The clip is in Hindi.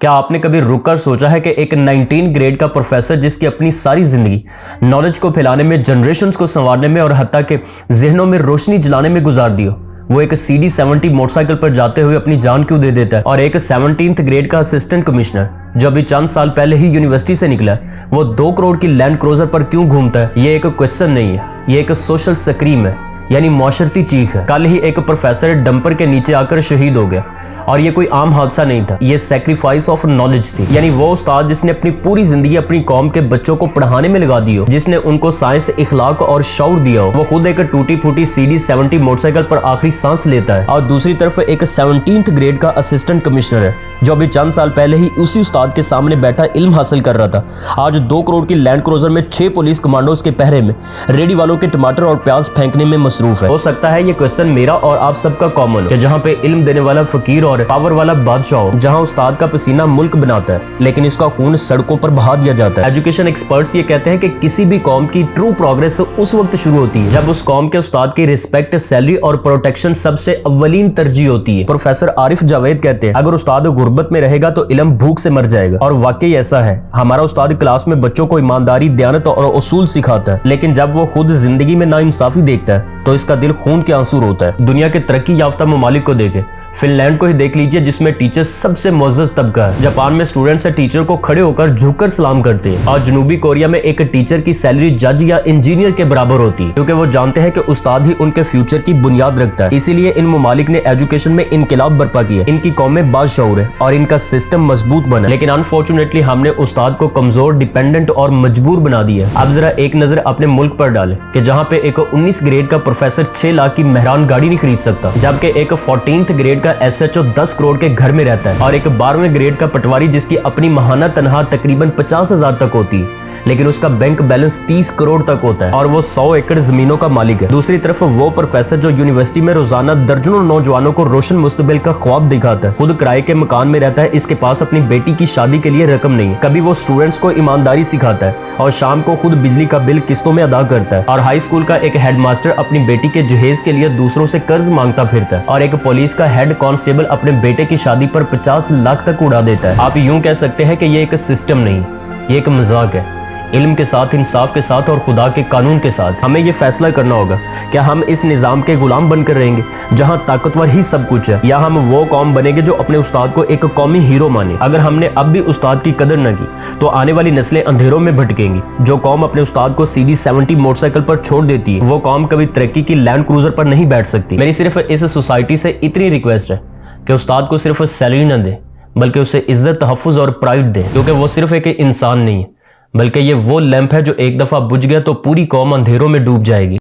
क्या आपने कभी रुककर सोचा है कि एक 19 ग्रेड का प्रोफेसर जिसकी अपनी सारी जिंदगी नॉलेज को फैलाने में, जनरेशंस को संवारने में और हत्ता के जहनों में रोशनी जलाने में गुजार दी हो, वो एक CD70 मोटरसाइकिल पर जाते हुए अपनी जान क्यों दे देता है? और एक 17th ग्रेड का असिस्टेंट कमिश्नर जो अभी चंद साल पहले ही यूनिवर्सिटी से निकला है, वो 2 करोड़ की लैंड क्रूजर पर क्यों घूमता है? ये एक क्वेश्चन नहीं है, ये एक सोशल स्क्रीम है, यानी माशरती चीख है। कल ही एक प्रोफेसर डंपर के नीचे आकर शहीद हो गया और ये कोई आम हादसा नहीं था, ये सैक्रिफाइस ऑफ नॉलेज थी। यानी वो उस्ताद जिसने अपनी पूरी जिंदगी अपनी कौम के बच्चों को पढ़ाने में लगा दी हो, जिसने उनको साइंस, इखलाक और शऊर दिया हो, वो खुद एक टूटी फूटी CD70 मोटरसाइकिल पर आखिरी सांस लेता है। और दूसरी तरफ एक 17th ग्रेड का असिस्टेंट कमिश्नर है जो अभी चंद साल पहले ही उसी उस्ताद के सामने बैठा इल्म हासिल कर रहा था। आज 2 करोड़ की लैंड क्रूजर में 6 पुलिस कमांडोज के पहरे में रेडी वालों के टमाटर और प्याज फेंकने में मसरूफ है। हो सकता है ये क्वेश्चन मेरा और आप सबका कॉमन हो कि जहाँ पे इल्म देने वाला फकीर और पावर वाला बादशाह हो, जहाँ उस्ताद का पसीना मुल्क बनाता है लेकिन इसका खून सड़कों पर बहा दिया जाता है। एजुकेशन एक्सपर्ट्स ये कहते हैं कि किसी भी कौम की ट्रू प्रोग्रेस उस वक्त शुरू होती है जब उस कौम के उस्ताद की रिस्पेक्ट, सैलरी और प्रोटेक्शन सबसे अव्वलीन तरजीह होती है। प्रोफेसर आरिफ जावेद कहते हैं, अगर उस्ताद गुर्बत में रहेगा तो इल्म भूख से मर जाएगा। और वाकई ऐसा है। हमारा उस्ताद क्लास में बच्चों को ईमानदारी, दयानत और उसूल सिखाता है, लेकिन जब वो खुद जिंदगी में नाइंसाफी देखता है तो इसका दिल खून के आंसू रोता है। दुनिया के तरक्की याफ्ता ममालिक को देखें, फिनलैंड को ही देख लीजिए जिसमें टीचर्स सबसे मुअज़्ज़ज़ तबका है। जापान में स्टूडेंट्स टीचर को खड़े होकर झुककर सलाम करते हैं और जनूबी कोरिया में एक टीचर की सैलरी जज या इंजीनियर के बराबर होती है, क्योंकि वो जानते हैं कि उस्ताद ही उनके फ्यूचर की बुनियाद रखता है। इसीलिए इन ममालिक ने एजुकेशन में इनकलाब बर्पा किया। इनकी कौमें बाशऊर है और इनका सिस्टम मजबूत बना, लेकिन अनफॉर्चुनेटली हमने उस्ताद को कमजोर, डिपेंडेंट और मजबूर बना दिया। अब जरा एक नजर अपने मुल्क पर डालें कि जहाँ पे एक 19 ग्रेड का प्रोफेसर 6 लाख की मेहरान गाड़ी नहीं खरीद सकता, जबकि एक 14th ग्रेड का SHO 10 करोड़ के घर में रहता है, और एक 12वें ग्रेड का पटवारी जिसकी अपनी माहाना तनख्वाह तकरीबन 50,000 तक होती है लेकिन उसका बैंक बैलेंस 30 करोड़ तक होता है और वो 100 एकड़ जमीनों का मालिक है। दूसरी तरफ वो प्रोफेसर जो यूनिवर्सिटी में रोजाना दर्जनों नौजवानों को रोशन मुस्तकबिल का ख्वाब दिखाता है, खुद किराए के मकान में रहता है, इसके पास अपनी बेटी की शादी के लिए रकम नहीं है। कभी वो स्टूडेंट्स को ईमानदारी सिखाता है और शाम को खुद बिजली का बिल किस्तों में अदा करता है। और हाई स्कूल का एक हेडमास्टर अपनी बेटी के जहेज के लिए दूसरों से कर्ज मांगता फिरता है और एक पुलिस का हेड कांस्टेबल अपने बेटे की शादी पर 50 लाख तक उड़ा देता है। आप यूं कह सकते हैं कि ये एक सिस्टम नहीं, ये एक मजाक है। इल्म के साथ, इंसाफ के साथ और खुदा के कानून के साथ हमें ये फैसला करना होगा, क्या हम इस निज़ाम के गुलाम बनकर रहेंगे जहां ताकतवर ही सब कुछ है, या हम वो कौम बनेंगे जो अपने उस्ताद को एक कौमी हीरो माने। अगर हमने अब भी उस्ताद की कदर न की तो आने वाली नस्लें अंधेरों में भटकेंगी। जो कौम अपने उस्ताद को CD70 मोटरसाइकिल पर छोड़ देती है, वो कौम कभी तरक्की की लैंड क्रूजर पर नहीं बैठ सकती। मेरी सिर्फ इस सोसाइटी से इतनी रिक्वेस्ट है कि उस्ताद को सिर्फ सैलरी न दे, बल्कि उसे इज्जत, तहफ़्फ़ुज़ और प्राइड दे, क्योंकि वो सिर्फ एक इंसान नहीं है, बल्कि ये वो लैंप है जो एक दफा बुझ गया तो पूरी कौम अंधेरों में डूब जाएगी।